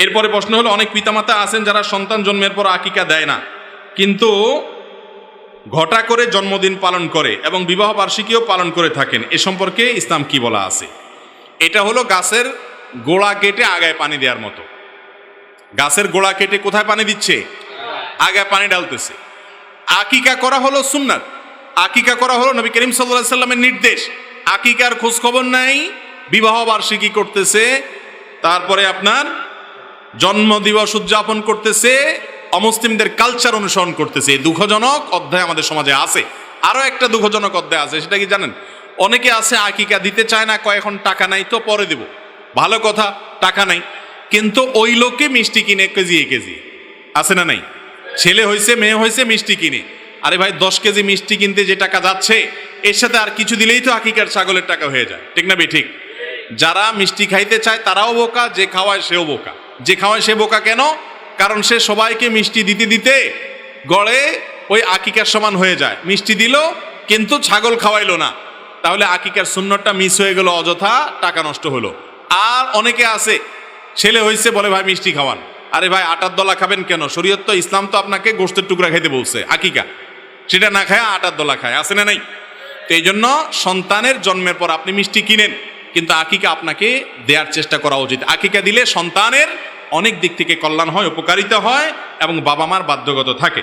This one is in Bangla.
এরপরে প্রশ্ন হলো, অনেক পিতামাতা আছেন যারা সন্তান জন্মের পর আকিকা দেয় না, কিন্তু ঘটা করে জন্মদিন পালন করে এবং বিবাহ বার্ষিকীও পালন করে থাকেন, এ সম্পর্কে ইসলাম কি বলা আছে? এটা হলো গাছের গোড়া কেটে আগায় পানি দেওয়ার মতো। গাছের গোড়া কেটে কোথায় পানি দিচ্ছে? আগায় পানি ডালতেছে। আকিকা করা হলো সুন্নাত, আকিকা করা হলো নবী করিম সাল্লাল্লাহু আলাইহি সাল্লামের নির্দেশ। আকিকার খোঁজ খবর নাই, বিবাহ বার্ষিকী করতেছে, তারপরে আপনার জন্মদিবস উদযাপন করতেছে, অমুসলিমদের কালচার অনুসরণ করতেছে। এই দুঃখজনক অধ্যায় আমাদের সমাজে আছে। আরো একটা দুঃখজনক অধ্যায় আছে, সেটা কি জানেন? অনেকে আছে আকিকা দিতে চায় না, কয় এখন টাকা নাই তো পরে দেব। ভালো কথা, টাকা নাই, কিন্তু ওই লোকে মিষ্টি কিনে কেজি কেজি, আছে না নাই? ছেলে হয়েছে মেয়ে হয়েছে মিষ্টি কিনে। আরে ভাই, 10 কেজি মিষ্টি কিনতে যে টাকা যাচ্ছে, এর সাথে আর কিছু দিলেই তো আকিকার ছাগলের টাকা হয়ে যায়, ঠিক না? ঠিক। যারা মিষ্টি খাইতে চায় তারাও বোকা, যে খাওয়ায় সেও বোকা। যে খাওয়ায় সে বোকা কেন? কারণ সে সবাইকে মিষ্টি দিতে দিতে গড়ে ওই আকিকার সমান হয়ে যায়। মিষ্টি দিল কিন্তু ছাগল খাওয়াইলো না, তাহলে আকিকার সুন্নতটা মিস হয়ে গেল, অযথা টাকা নষ্ট হলো। আর অনেকে আছে ছেলে হয়েছে বলে ভাই মিষ্টি খাওয়ান। আরে ভাই, আটার দলা খাবেন কেন? শরীয়ত তো, ইসলাম তো আপনাকে গোশতের টুকরা খাইতে বলছে। আকিকা সেটা না খায় আটার দলা খায়, আছে না নাই? তো এই জন্য সন্তানের জন্মের পর আপনি মিষ্টি কিনেন, কিন্তু আকিকা আপনাকে দেওয়ার চেষ্টা করা উচিত। আকিকা দিলে সন্তানের অনেক দিক থেকে কল্যাণ হয়, উপকারিতা হয় এবং বাবা মার বাধ্যগত থাকে।